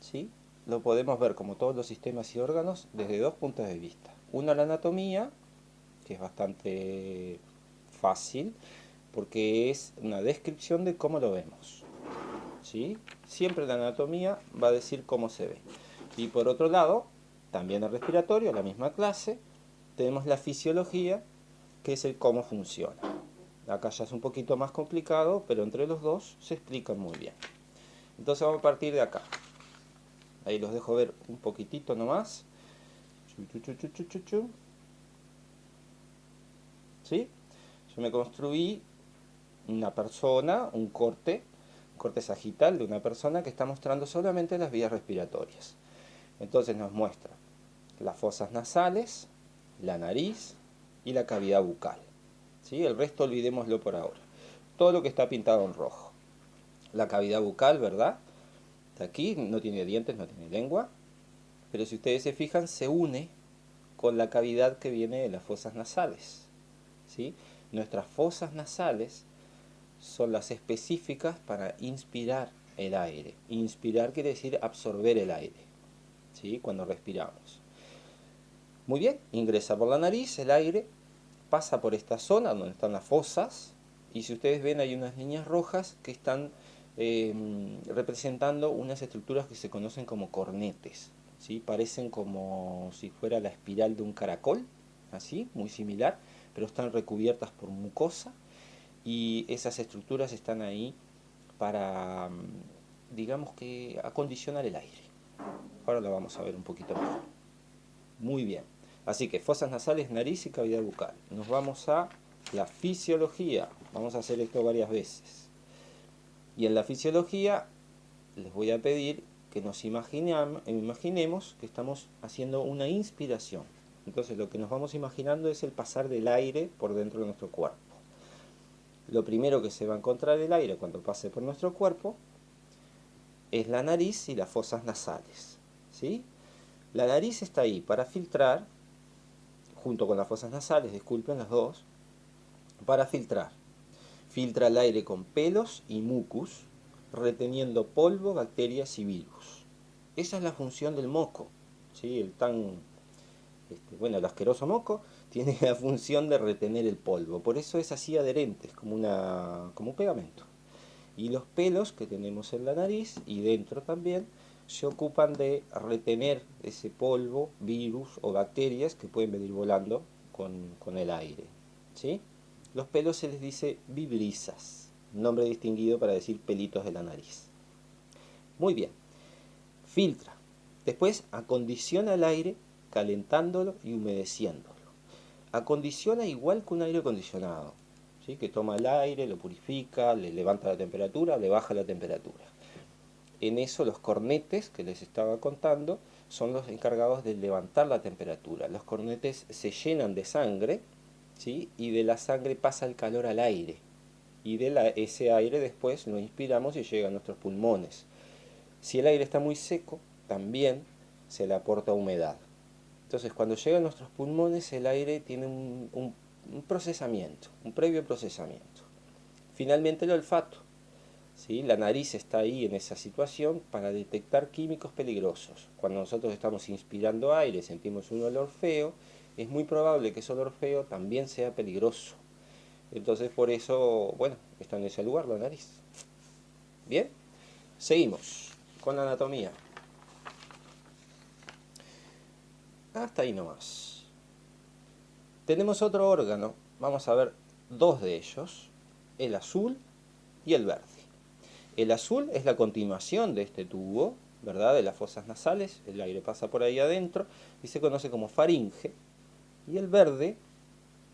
¿sí? Lo podemos ver como todos los sistemas y órganos desde dos puntos de vista. Uno, la anatomía, que es bastante fácil, porque es una descripción de cómo lo vemos, ¿sí? Siempre la anatomía va a decir cómo se ve. Y por otro lado, también el respiratorio, la misma clase, tenemos la fisiología, que es el cómo funciona. Acá ya es un poquito más complicado, pero entre los dos se explican muy bien. Entonces vamos a partir de acá. Ahí los dejo ver un poquitito nomás. ¿Sí? Yo me construí una persona, un corte sagital de una persona que está mostrando solamente las vías respiratorias. Entonces nos muestra las fosas nasales, la nariz y la cavidad bucal. ¿Sí? El resto olvidémoslo por ahora. Todo lo que está pintado en rojo. La cavidad bucal, ¿verdad? Está aquí, no tiene dientes, no tiene lengua. Pero si ustedes se fijan, se une con la cavidad que viene de las fosas nasales. ¿Sí? Nuestras fosas nasales son las específicas para inspirar el aire. Inspirar quiere decir absorber el aire, ¿sí? Cuando respiramos. Muy bien, ingresa por la nariz el aire, pasa por esta zona donde están las fosas, y si ustedes ven hay unas líneas rojas que están representando unas estructuras que se conocen como cornetes, ¿sí? Parecen como si fuera la espiral de un caracol, así, muy similar, pero están recubiertas por mucosa, y esas estructuras están ahí para, digamos que, acondicionar el aire. Ahora lo vamos a ver un poquito mejor. Muy bien. Así que fosas nasales, nariz y cavidad bucal. Nos vamos a la fisiología. Vamos a hacer esto varias veces. Y en la fisiología les voy a pedir que nos imaginemos que estamos haciendo una inspiración. Entonces lo que nos vamos imaginando es el pasar del aire por dentro de nuestro cuerpo. Lo primero que se va a encontrar el aire cuando pase por nuestro cuerpo es la nariz y las fosas nasales, ¿sí? La nariz está ahí para filtrar, junto con las fosas nasales, disculpen las dos, para filtrar. Filtra el aire con pelos y mucus, reteniendo polvo, bacterias y virus. Esa es la función del moco, ¿sí? El asqueroso moco tiene la función de retener el polvo, por eso es así adherente, es como un pegamento. Y los pelos que tenemos en la nariz y dentro también se ocupan de retener ese polvo, virus o bacterias que pueden venir volando con el aire, ¿sí? Los pelos se les dice vibrisas, nombre distinguido para decir pelitos de la nariz. Muy bien, filtra. Después acondiciona el aire calentándolo y humedeciéndolo. Acondiciona igual que un aire acondicionado, ¿sí? Que toma el aire, lo purifica, le levanta la temperatura, le baja la temperatura. En eso los cornetes que les estaba contando son los encargados de levantar la temperatura. Los cornetes se llenan de sangre, ¿sí? Y de la sangre pasa el calor al aire. Y ese aire después lo inspiramos y llega a nuestros pulmones. Si el aire está muy seco, también se le aporta humedad. Entonces, cuando llega a nuestros pulmones, el aire tiene un procesamiento, un previo procesamiento. Finalmente, el olfato. ¿Sí? La nariz está ahí en esa situación para detectar químicos peligrosos. Cuando nosotros estamos inspirando aire, sentimos un olor feo, es muy probable que ese olor feo también sea peligroso. Entonces, por eso, bueno, está en ese lugar la nariz. Bien, seguimos con la anatomía. Hasta ahí nomás. Tenemos otro órgano, vamos a ver dos de ellos, el azul y el verde. El azul es la continuación de este tubo, ¿verdad? De las fosas nasales, el aire pasa por ahí adentro y se conoce como faringe. Y el verde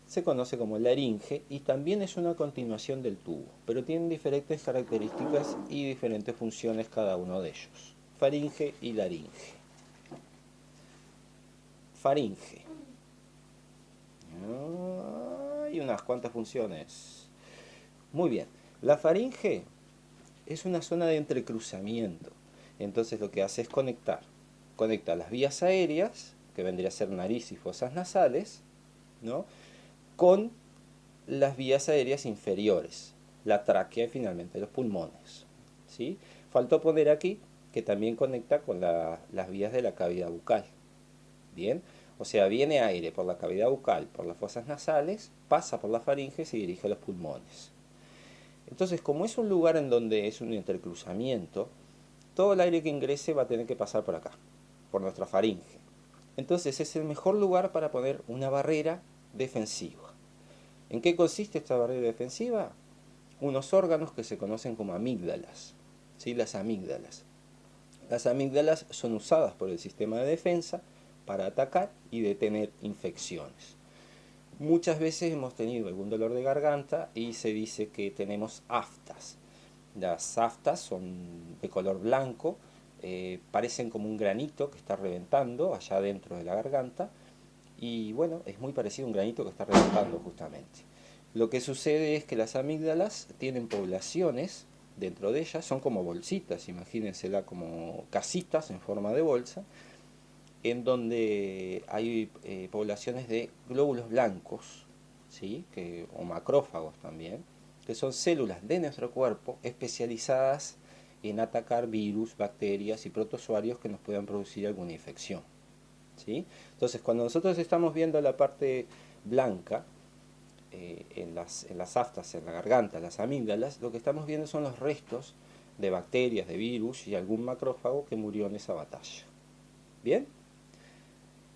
se conoce como laringe y también es una continuación del tubo, pero tienen diferentes características y diferentes funciones cada uno de ellos. Faringe y laringe. Faringe. Hay unas cuantas funciones. Muy bien. La faringe es una zona de entrecruzamiento. Entonces lo que hace es conecta las vías aéreas, que vendría a ser nariz y fosas nasales, ¿no? Con las vías aéreas inferiores, la tráquea y finalmente los pulmones, ¿sí? Faltó poner aquí que también conecta con las vías de la cavidad bucal. Bien, o sea, viene aire por la cavidad bucal, por las fosas nasales, pasa por la faringe y se dirige a los pulmones. Entonces, como es un lugar en donde es un intercruzamiento, todo el aire que ingrese va a tener que pasar por acá, por nuestra faringe. Entonces es el mejor lugar para poner una barrera defensiva. ¿En qué consiste esta barrera defensiva? Unos órganos que se conocen como amígdalas. ¿Sí? Las amígdalas. Las amígdalas son usadas por el sistema de defensa para atacar y detener infecciones. Muchas veces hemos tenido algún dolor de garganta y se dice que tenemos aftas. Las aftas son de color blanco, parecen como un granito que está reventando allá dentro de la garganta y bueno, es muy parecido a un granito que está reventando justamente. Lo que sucede es que las amígdalas tienen poblaciones dentro de ellas, son como bolsitas, imagínensela como casitas en forma de bolsa, en donde hay poblaciones de glóbulos blancos, ¿sí? O macrófagos también, que son células de nuestro cuerpo especializadas en atacar virus, bacterias y protozoarios que nos puedan producir alguna infección. ¿Sí? Entonces, cuando nosotros estamos viendo la parte blanca, en las aftas, en la garganta, las amígdalas, lo que estamos viendo son los restos de bacterias, de virus y algún macrófago que murió en esa batalla. ¿Bien?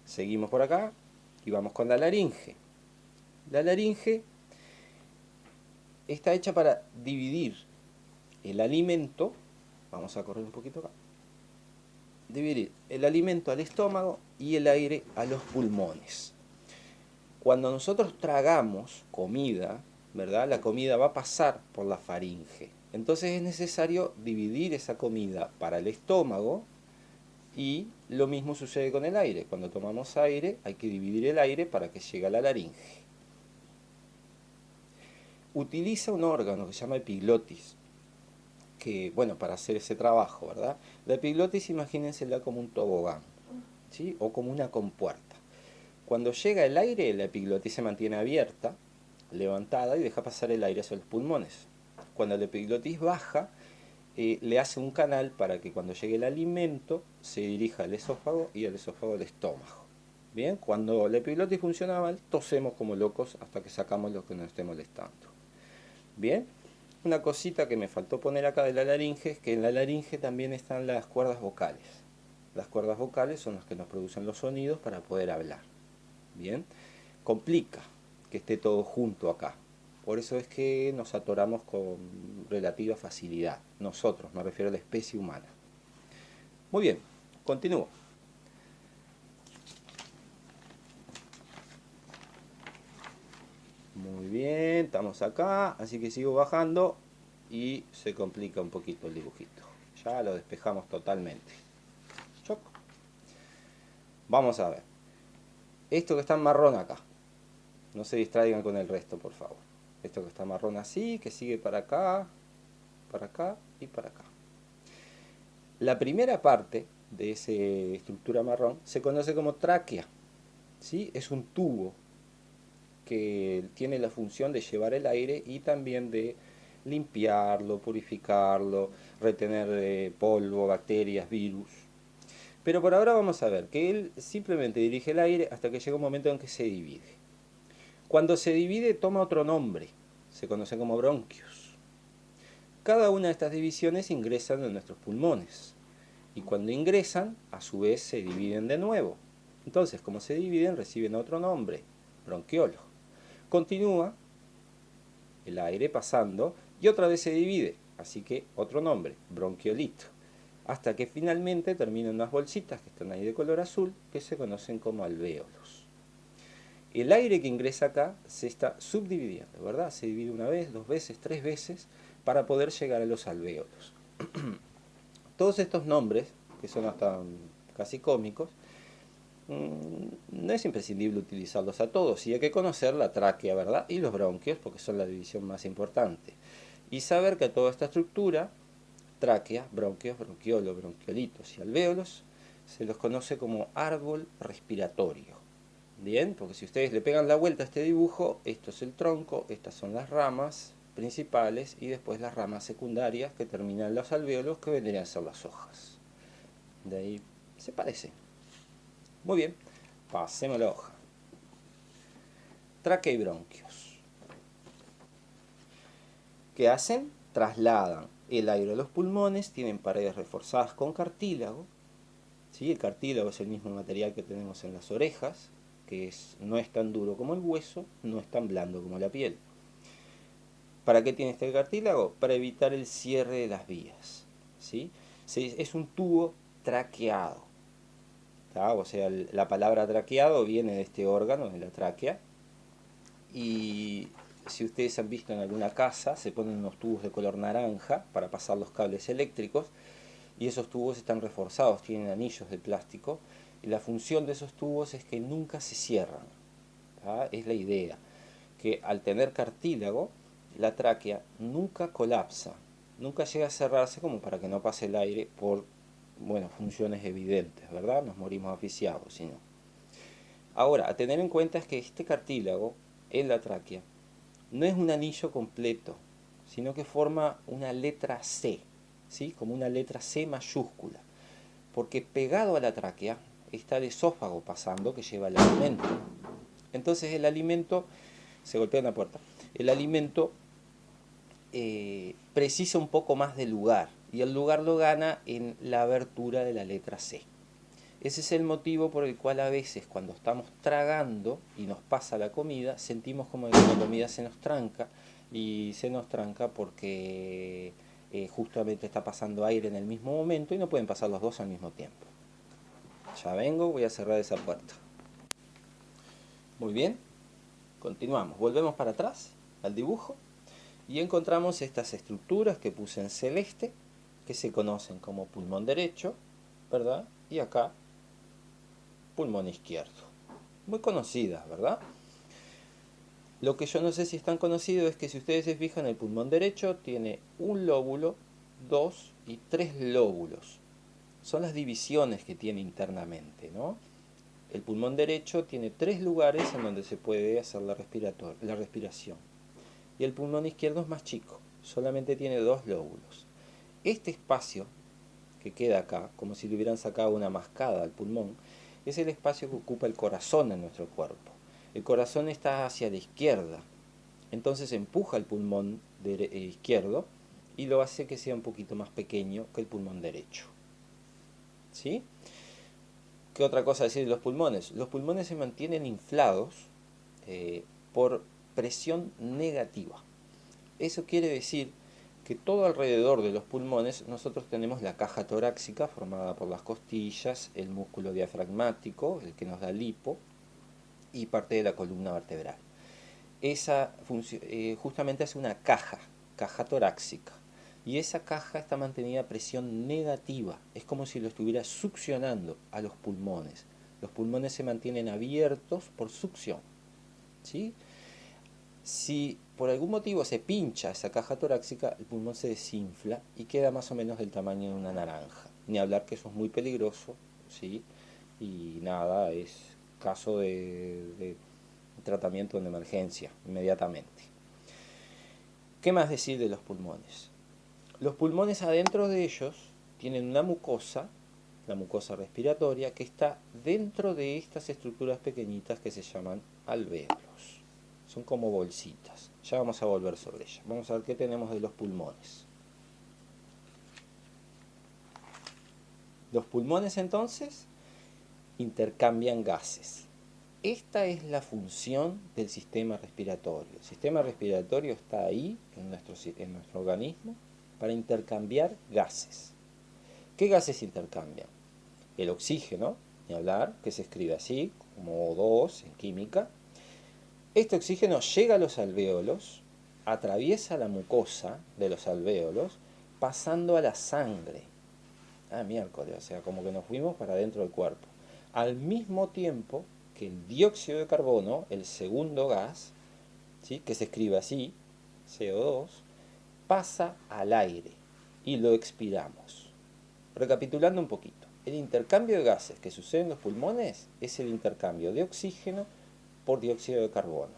Seguimos por acá y vamos con la laringe. La laringe está hecha para dividir el alimento, vamos a correr un poquito acá, dividir el alimento al estómago y el aire a los pulmones. Cuando nosotros tragamos comida, ¿verdad? La comida va a pasar por la faringe. Entonces es necesario dividir esa comida para el estómago y lo mismo sucede con el aire. Cuando tomamos aire hay que dividir el aire para que llegue a la laringe. Utiliza un órgano que se llama epiglotis, que, bueno, para hacer ese trabajo, ¿verdad? La epiglotis imagínensela como un tobogán, ¿sí? O como una compuerta. Cuando llega el aire, la epiglotis se mantiene abierta, levantada y deja pasar el aire hacia los pulmones. Cuando la epiglotis baja, le hace un canal para que cuando llegue el alimento se dirija al esófago y al esófago al estómago. Bien, cuando la epiglotis funciona mal, tosemos como locos hasta que sacamos lo que nos esté molestando. Bien, una cosita que me faltó poner acá de la laringe es que en la laringe también están las cuerdas vocales. Las cuerdas vocales son las que nos producen los sonidos para poder hablar. Bien, complica que esté todo junto acá. Por eso es que nos atoramos con relativa facilidad. Nosotros, me refiero a la especie humana. Muy bien, continúo. Muy bien, estamos acá, así que sigo bajando y se complica un poquito el dibujito. Ya lo despejamos totalmente. Choc. Vamos a ver. Esto que está en marrón acá. No se distraigan con el resto, por favor. Esto que está marrón así, que sigue para acá y para acá. La primera parte de esa estructura marrón se conoce como tráquea. ¿Sí? Es un tubo que tiene la función de llevar el aire y también de limpiarlo, purificarlo, retener polvo, bacterias, virus. Pero por ahora vamos a ver que él simplemente dirige el aire hasta que llega un momento en que se divide. Cuando se divide toma otro nombre, se conoce como bronquios. Cada una de estas divisiones ingresan en nuestros pulmones y cuando ingresan, a su vez se dividen de nuevo. Entonces, como se dividen, reciben otro nombre, bronquiolo. Continúa el aire pasando y otra vez se divide, así que otro nombre, bronquiolito, hasta que finalmente terminan unas bolsitas que están ahí de color azul que se conocen como alvéolos. El aire que ingresa acá se está subdividiendo, ¿verdad? Se divide una vez, dos veces, tres veces para poder llegar a los alvéolos. Todos estos nombres, que son hasta casi cómicos, no es imprescindible utilizarlos a todos y hay que conocer la tráquea, ¿verdad? Y los bronquios, porque son la división más importante. Y saber que toda esta estructura, tráquea, bronquios, bronquiolo, bronquiolitos y alvéolos, se los conoce como árbol respiratorio. Bien, porque si ustedes le pegan la vuelta a este dibujo, esto es el tronco, estas son las ramas principales y después las ramas secundarias que terminan los alvéolos que vendrían a ser las hojas. de ahí se parece. Muy bien, pasemos la hoja. Tráquea y bronquios. ¿Qué hacen? Trasladan el aire a los pulmones, tienen paredes reforzadas con cartílago. ¿Sí? El cartílago es el mismo material que tenemos en las orejas, que no es tan duro como el hueso, no es tan blando como la piel. ¿Para qué tiene este cartílago? Para evitar el cierre de las vías. ¿Sí? Es un tubo traqueado. ¿Tá? O sea, la palabra traqueado viene de este órgano, de la tráquea. Y si ustedes han visto en alguna casa, se ponen unos tubos de color naranja para pasar los cables eléctricos. Y esos tubos están reforzados, tienen anillos de plástico. Y la función de esos tubos es que nunca se cierran. ¿Tá? Es la idea. Que al tener cartílago, la tráquea nunca colapsa, nunca llega a cerrarse como para que no pase el aire por, bueno, funciones evidentes, ¿verdad? Nos morimos asfixiados, si no. Ahora, a tener en cuenta es que este cartílago en la tráquea no es un anillo completo, sino que forma una letra C, ¿sí? Como una letra C mayúscula, porque pegado a la tráquea está el esófago pasando que lleva el alimento. Entonces el alimento se golpea en la puerta. El alimento precisa un poco más de lugar y el lugar lo gana en la abertura de la letra C. Ese es el motivo por el cual a veces cuando estamos tragando y nos pasa la comida, sentimos como que la comida se nos tranca y se nos tranca porque justamente está pasando aire en el mismo momento y no pueden pasar los dos al mismo tiempo. Ya vengo, voy a cerrar esa puerta. Muy bien, continuamos, volvemos para atrás al dibujo. Y encontramos estas estructuras que puse en celeste, que se conocen como pulmón derecho, ¿verdad? Y acá, pulmón izquierdo. Muy conocidas, ¿verdad? Lo que yo no sé si es tan conocido es que si ustedes se fijan, el pulmón derecho tiene un lóbulo, dos y tres lóbulos. Son las divisiones que tiene internamente, ¿no? El pulmón derecho tiene tres lugares en donde se puede hacer la respiración. Y el pulmón izquierdo es más chico, solamente tiene dos lóbulos. Este espacio que queda acá, como si le hubieran sacado una mascada al pulmón, es el espacio que ocupa el corazón en nuestro cuerpo. El corazón está hacia la izquierda, entonces empuja el pulmón izquierdo y lo hace que sea un poquito más pequeño que el pulmón derecho. ¿Sí? ¿Qué otra cosa decir de los pulmones? Los pulmones se mantienen inflados por presión negativa. Eso quiere decir que todo alrededor de los pulmones nosotros tenemos la caja torácica formada por las costillas, el músculo diafragmático, el que nos da el hipo, y parte de la columna vertebral. Esa justamente hace una caja torácica, y esa caja está mantenida a presión negativa, es como si lo estuviera succionando a los pulmones. Los pulmones se mantienen abiertos por succión, ¿sí? Si por algún motivo se pincha esa caja torácica, el pulmón se desinfla y queda más o menos del tamaño de una naranja. Ni hablar que eso es muy peligroso, ¿sí? Y nada, es caso de tratamiento de emergencia, inmediatamente. ¿Qué más decir de los pulmones? Los pulmones adentro de ellos tienen una mucosa, la mucosa respiratoria, que está dentro de estas estructuras pequeñitas que se llaman alvéolos. Son como bolsitas. Ya vamos a volver sobre ellas. Vamos a ver qué tenemos de los pulmones. Los pulmones entonces intercambian gases. Esta es la función del sistema respiratorio. El sistema respiratorio está ahí en nuestro organismo para intercambiar gases. ¿Qué gases intercambian? El oxígeno, ni hablar, que se escribe así, como O2 en química. Este oxígeno llega a los alvéolos, atraviesa la mucosa de los alvéolos, pasando a la sangre. Miércoles, o sea, como que nos fuimos para dentro del cuerpo. Al mismo tiempo que el dióxido de carbono, el segundo gas, ¿sí? Que se escribe así, CO2, pasa al aire y lo expiramos. Recapitulando un poquito, el intercambio de gases que sucede en los pulmones es el intercambio de oxígeno por dióxido de carbono,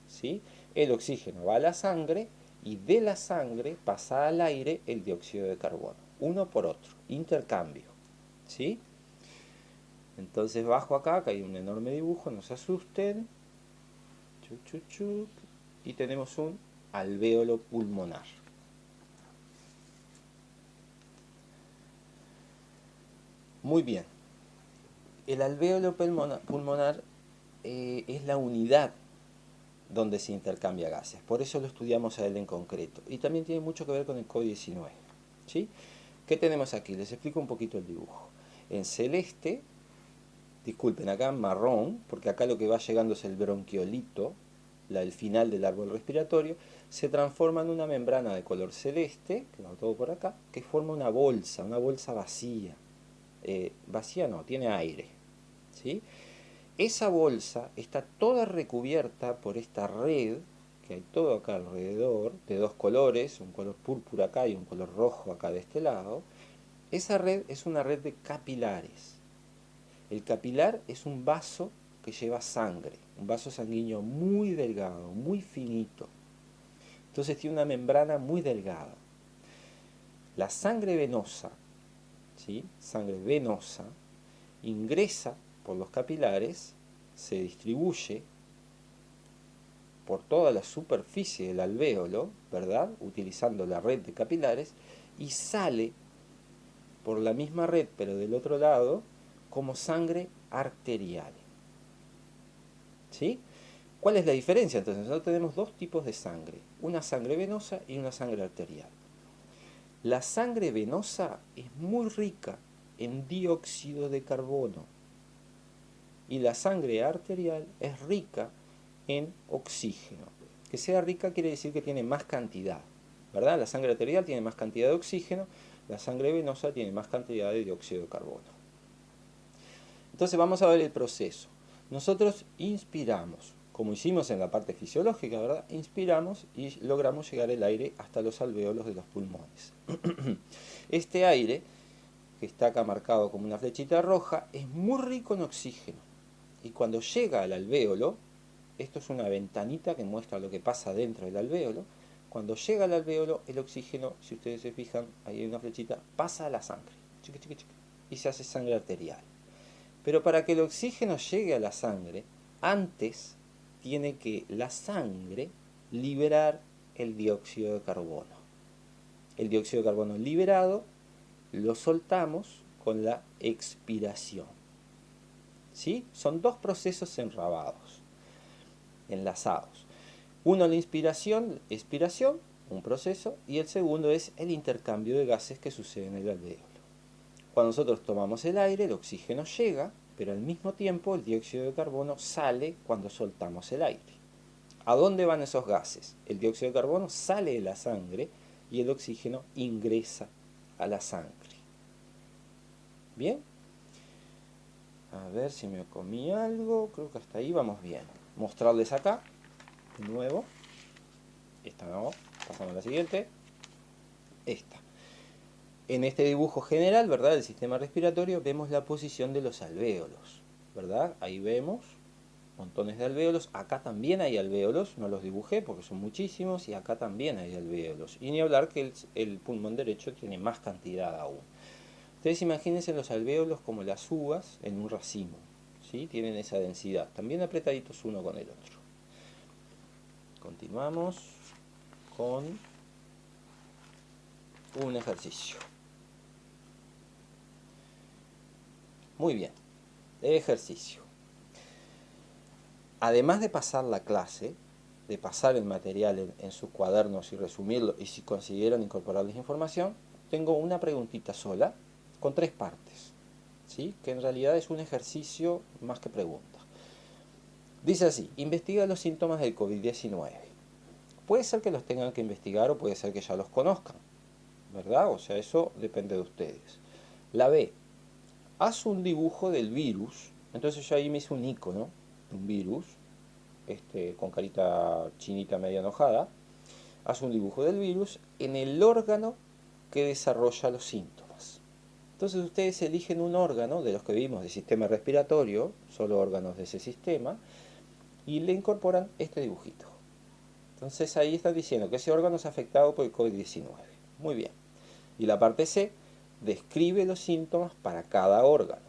¿sí? El oxígeno va a la sangre y de la sangre pasa al aire el dióxido de carbono, uno por otro, intercambio. ¿Sí? Entonces bajo acá, que hay un enorme dibujo, no se asusten. Chuc, chuc, chuc. Y tenemos un alvéolo pulmonar. Muy bien. El alvéolo pulmonar es la unidad donde se intercambia gases. Por eso lo estudiamos a él en concreto. Y también tiene mucho que ver con el COVID-19. ¿Sí? ¿Qué tenemos aquí? Les explico un poquito el dibujo. En celeste, disculpen, acá en marrón, porque acá lo que va llegando es el bronquiolito, el final del árbol respiratorio, se transforma en una membrana de color celeste, que va todo por acá, que forma una bolsa vacía. Vacía no, tiene aire. ¿Sí? Esa bolsa está toda recubierta por esta red, que hay todo acá alrededor, de dos colores, un color púrpura acá y un color rojo acá de este lado. Esa red es una red de capilares. El capilar es un vaso que lleva sangre, un vaso sanguíneo muy delgado, muy finito. Entonces tiene una membrana muy delgada. La sangre venosa, ¿sí? Sangre venosa, ingresa por los capilares, se distribuye por toda la superficie del alvéolo, ¿verdad? Utilizando la red de capilares, y sale por la misma red, pero del otro lado, como sangre arterial. ¿Sí? ¿Cuál es la diferencia? Entonces, nosotros tenemos dos tipos de sangre, una sangre venosa y una sangre arterial. La sangre venosa es muy rica en dióxido de carbono y la sangre arterial es rica en oxígeno. Que sea rica quiere decir que tiene más cantidad, ¿verdad? La sangre arterial tiene más cantidad de oxígeno, la sangre venosa tiene más cantidad de dióxido de carbono. Entonces vamos a ver el proceso. Nosotros inspiramos, como hicimos en la parte fisiológica, ¿verdad? Inspiramos y logramos llegar el aire hasta los alvéolos de los pulmones. Este aire, que está acá marcado como una flechita roja, es muy rico en oxígeno. Y cuando llega al alvéolo, esto es una ventanita que muestra lo que pasa dentro del alvéolo. Cuando llega al alvéolo, el oxígeno, si ustedes se fijan, ahí hay una flechita, pasa a la sangre. Y se hace sangre arterial. Pero para que el oxígeno llegue a la sangre, antes tiene que la sangre liberar el dióxido de carbono. El dióxido de carbono liberado lo soltamos con la expiración. ¿Sí? Son dos procesos enlazados. Uno la inspiración, expiración, un proceso, y el segundo es el intercambio de gases que sucede en el alvéolo. Cuando nosotros tomamos el aire, el oxígeno llega, pero al mismo tiempo el dióxido de carbono sale cuando soltamos el aire. ¿A dónde van esos gases? El dióxido de carbono sale de la sangre y el oxígeno ingresa a la sangre. ¿Bien? A ver si me comí algo. Creo que hasta ahí vamos bien. Mostrarles acá, de nuevo. Esta no, pasamos a la siguiente. Esta. En este dibujo general, ¿verdad?, del sistema respiratorio, vemos la posición de los alvéolos, ¿verdad? Ahí vemos montones de alvéolos. Acá también hay alvéolos, no los dibujé porque son muchísimos, y acá también hay alvéolos. Y ni hablar que el pulmón derecho tiene más cantidad aún. Ustedes imagínense los alvéolos como las uvas en un racimo, ¿sí? Tienen esa densidad, también apretaditos uno con el otro. Continuamos con un ejercicio. Muy bien, ejercicio. Además de pasar la clase, de pasar el material en sus cuadernos y resumirlo, y si consiguieron incorporarles información, tengo una preguntita sola, con 3 partes, ¿sí? Que en realidad es un ejercicio más que pregunta. Dice así: investiga los síntomas del COVID-19. Puede ser que los tengan que investigar o puede ser que ya los conozcan, ¿verdad? O sea, eso depende de ustedes. La B: haz un dibujo del virus. Entonces yo ahí me hice un icono, un virus, con carita chinita media enojada. Haz un dibujo del virus en el órgano que desarrolla los síntomas. Entonces ustedes eligen un órgano de los que vimos del sistema respiratorio, solo órganos de ese sistema, y le incorporan este dibujito. Entonces ahí están diciendo que ese órgano es afectado por el COVID-19. Muy bien. Y la parte C: describe los síntomas para cada órgano.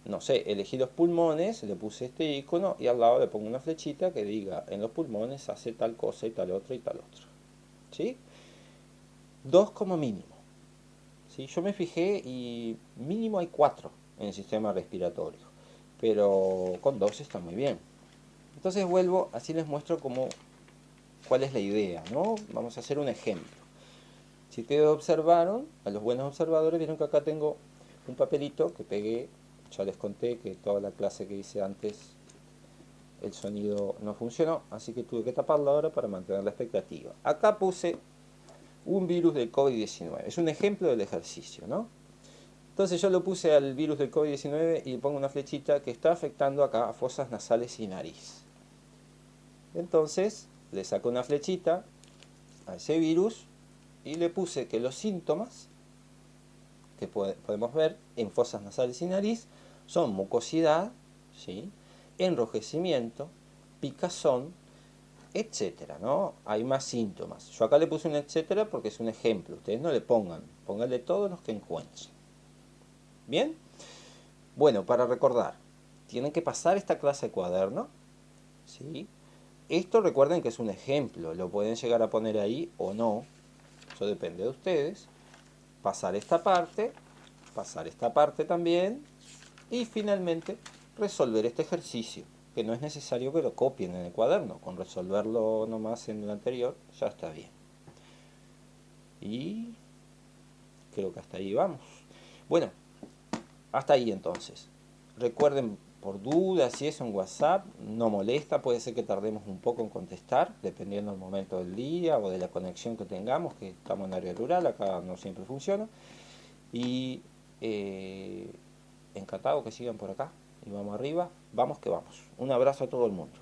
No sé, elegí los pulmones, le puse este icono y al lado le pongo una flechita que diga en los pulmones hace tal cosa y tal otra y tal otra. ¿Sí? 2 como mínimo. ¿Sí? Yo me fijé y mínimo hay 4 en el sistema respiratorio, pero con 2 está muy bien. Entonces vuelvo, así les muestro cuál es la idea, ¿no? Vamos a hacer un ejemplo. Si ustedes observaron, a los buenos observadores, vieron que acá tengo un papelito que pegué. Ya les conté que toda la clase que hice antes el sonido no funcionó, así que tuve que taparlo ahora para mantener la expectativa. Acá puse un virus del COVID-19. Es un ejemplo del ejercicio, ¿no? Entonces yo lo puse al virus del COVID-19 y pongo una flechita que está afectando acá a fosas nasales y nariz. Entonces le saco una flechita a ese virus y le puse que los síntomas que podemos ver en fosas nasales y nariz son mucosidad, ¿sí? Enrojecimiento, picazón, etcétera, ¿no? Hay más síntomas. Yo acá le puse un etcétera porque es un ejemplo. Ustedes no le pongan, pónganle todos los que encuentren. ¿Bien? Bueno, para recordar, tienen que pasar esta clase de cuaderno, ¿sí? Esto recuerden que es un ejemplo, lo pueden llegar a poner ahí o no, eso depende de ustedes. Pasar esta parte también, y finalmente resolver este ejercicio, que no es necesario que lo copien en el cuaderno, con resolverlo nomás en el anterior ya está bien. Y creo que hasta ahí vamos. Bueno, hasta ahí entonces. Recuerden, por dudas, si es un WhatsApp, no molesta, puede ser que tardemos un poco en contestar, dependiendo del momento del día o de la conexión que tengamos, que estamos en área rural, acá no siempre funciona. Y encantado que sigan por acá. Y vamos arriba, vamos que vamos. Un abrazo a todo el mundo.